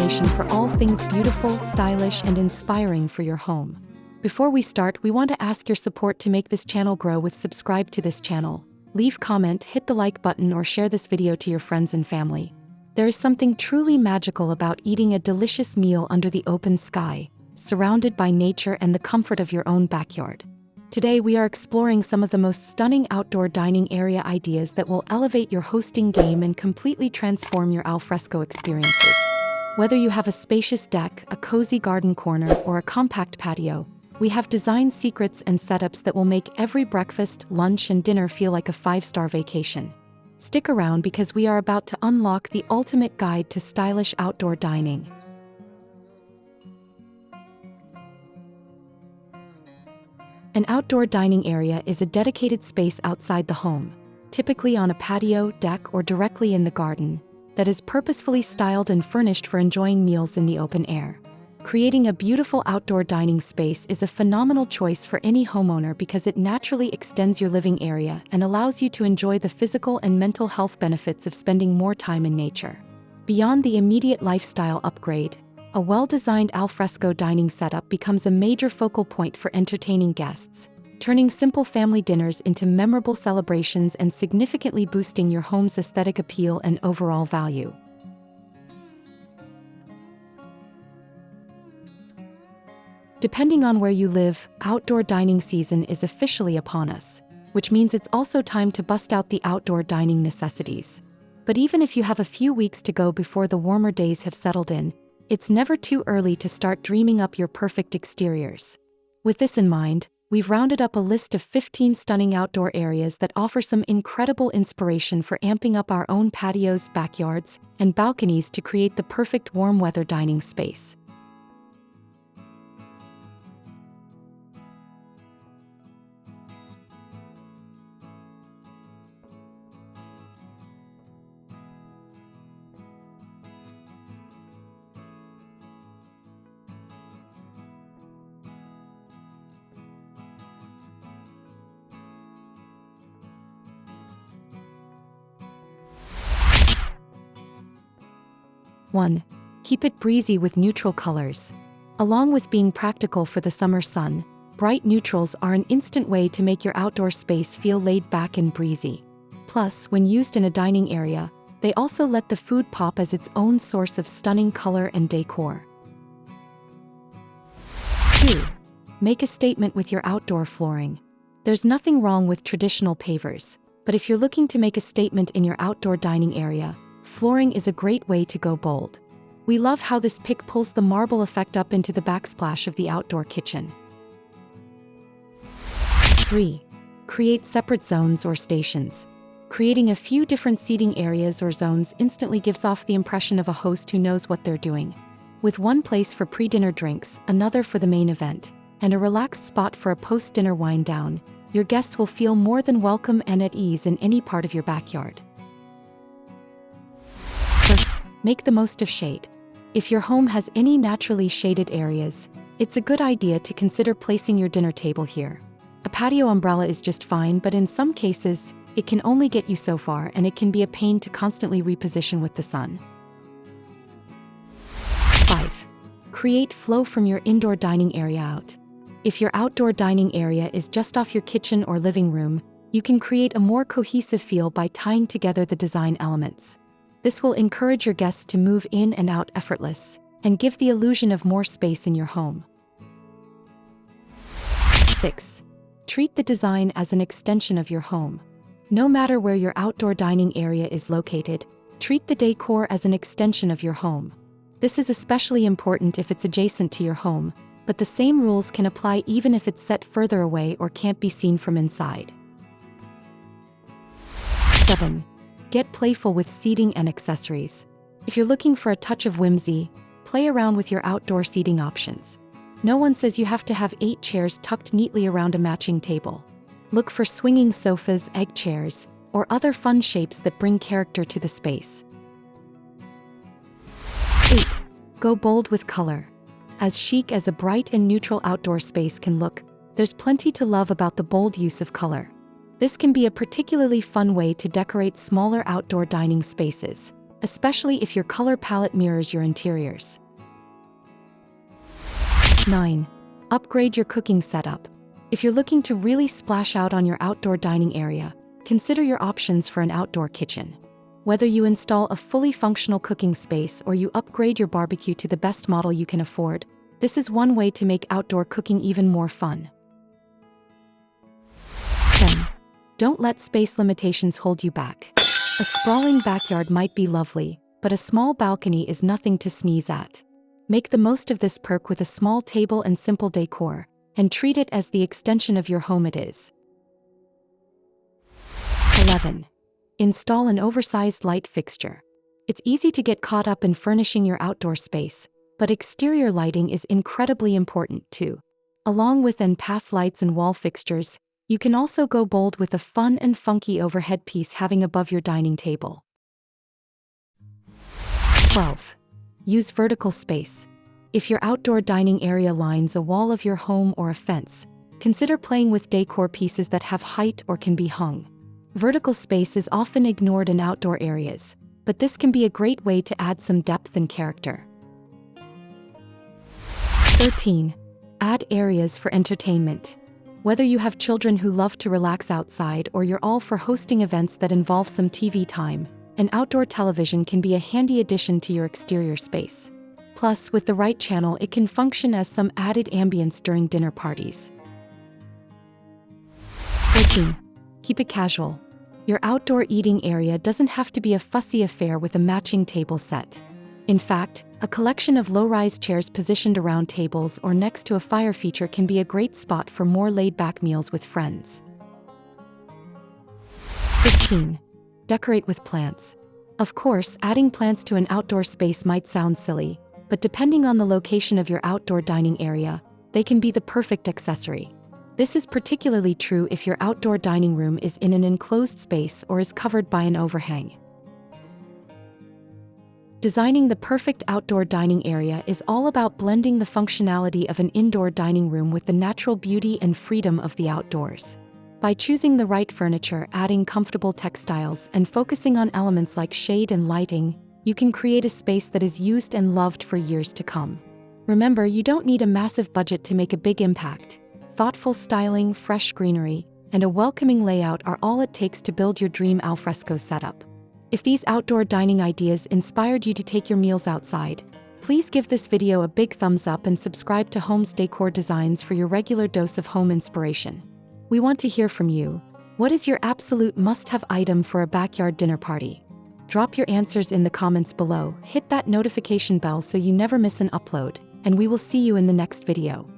destination for all things beautiful, stylish, and inspiring for your home. Before we start, we want to ask your support to make this channel grow with subscribe to this channel. Leave comment, hit the like button, or share this video to your friends and family. There is something truly magical about eating a delicious meal under the open sky, surrounded by nature and the comfort of your own backyard. Today we are exploring some of the most stunning outdoor dining area ideas that will elevate your hosting game and completely transform your alfresco experiences. Whether you have a spacious deck, a cozy garden corner, or a compact patio, we have design secrets and setups that will make every breakfast, lunch, and dinner feel like a 5-star vacation. Stick around because we are about to unlock the ultimate guide to stylish outdoor dining. An outdoor dining area is a dedicated space outside the home, typically on a patio, deck, or directly in the garden, that is purposefully styled and furnished for enjoying meals in the open air. Creating a beautiful outdoor dining space is a phenomenal choice for any homeowner because it naturally extends your living area and allows you to enjoy the physical and mental health benefits of spending more time in nature. Beyond the immediate lifestyle upgrade, a well-designed alfresco dining setup becomes a major focal point for entertaining guests, turning simple family dinners into memorable celebrations and significantly boosting your home's aesthetic appeal and overall value. Depending on where you live, outdoor dining season is officially upon us, which means it's also time to bust out the outdoor dining necessities. But even if you have a few weeks to go before the warmer days have settled in, it's never too early to start dreaming up your perfect exteriors. With this in mind, we've rounded up a list of 15 stunning outdoor areas that offer some incredible inspiration for amping up our own patios, backyards, and balconies to create the perfect warm weather dining space. One, keep it breezy with neutral colors. Along with being practical for the summer sun, bright neutrals are an instant way to make your outdoor space feel laid back and breezy. Plus, when used in a dining area, they also let the food pop as its own source of stunning color and decor. 2. Make a statement with your outdoor flooring. There's nothing wrong with traditional pavers, but if you're looking to make a statement in your outdoor dining area, flooring is a great way to go bold. We love how this pick pulls the marble effect up into the backsplash of the outdoor kitchen. 3. Create separate zones or stations. Creating a few different seating areas or zones instantly gives off the impression of a host who knows what they're doing. With one place for pre-dinner drinks, another for the main event, and a relaxed spot for a post-dinner wind down, your guests will feel more than welcome and at ease in any part of your backyard. Make the most of shade. If your home has any naturally shaded areas, it's a good idea to consider placing your dinner table here. A patio umbrella is just fine, but in some cases, it can only get you so far and it can be a pain to constantly reposition with the sun. 5. Create flow from your indoor dining area out. If your outdoor dining area is just off your kitchen or living room, you can create a more cohesive feel by tying together the design elements. This will encourage your guests to move in and out effortless, and give the illusion of more space in your home. 6. Treat the design as an extension of your home. No matter where your outdoor dining area is located, treat the decor as an extension of your home. This is especially important if it's adjacent to your home, but the same rules can apply even if it's set further away or can't be seen from inside. 7. Get playful with seating and accessories. If you're looking for a touch of whimsy, play around with your outdoor seating options. No one says you have to have 8 chairs tucked neatly around a matching table. Look for swinging sofas, egg chairs, or other fun shapes that bring character to the space. 8. Go bold with color. As chic as a bright and neutral outdoor space can look, there's plenty to love about the bold use of color. This can be a particularly fun way to decorate smaller outdoor dining spaces. especially if your color palette mirrors your interiors. 9. Upgrade your cooking setup. If you're looking to really splash out on your outdoor dining area, consider your options for an outdoor kitchen. Whether you install a fully functional cooking space or you upgrade your barbecue to the best model you can afford, this is one way to make outdoor cooking even more fun. 10. Don't let space limitations hold you back. A sprawling backyard might be lovely, but a small balcony is nothing to sneeze at. Make the most of this perk with a small table and simple decor, and treat it as the extension of your home it is. 11. Install an oversized light fixture. It's easy to get caught up in furnishing your outdoor space, but exterior lighting is incredibly important too. Along with path lights and wall fixtures, you can also go bold with a fun and funky overhead piece having above your dining table. 12. Use vertical space. If your outdoor dining area lines a wall of your home or a fence, consider playing with decor pieces that have height or can be hung. Vertical space is often ignored in outdoor areas, but this can be a great way to add some depth and character. 13. Add areas for entertainment. Whether you have children who love to relax outside or you're all for hosting events that involve some TV time, an outdoor television can be a handy addition to your exterior space. Plus, with the right channel, it can function as some added ambience during dinner parties. 14. Keep it casual. Your outdoor eating area doesn't have to be a fussy affair with a matching table set. In fact, a collection of low-rise chairs positioned around tables or next to a fire feature can be a great spot for more laid-back meals with friends. 15. Decorate with plants. Of course, adding plants to an outdoor space might sound silly, but depending on the location of your outdoor dining area, they can be the perfect accessory. This is particularly true if your outdoor dining room is in an enclosed space or is covered by an overhang. Designing the perfect outdoor dining area is all about blending the functionality of an indoor dining room with the natural beauty and freedom of the outdoors. By choosing the right furniture, adding comfortable textiles, and focusing on elements like shade and lighting, you can create a space that is used and loved for years to come. Remember, you don't need a massive budget to make a big impact. Thoughtful styling, fresh greenery, and a welcoming layout are all it takes to build your dream alfresco setup. If these outdoor dining ideas inspired you to take your meals outside, please give this video a big thumbs up and subscribe to Home's Decor Designs for your regular dose of home inspiration. We want to hear from you. What is your absolute must-have item for a backyard dinner party? Drop your answers in the comments below, hit that notification bell so you never miss an upload, and we will see you in the next video.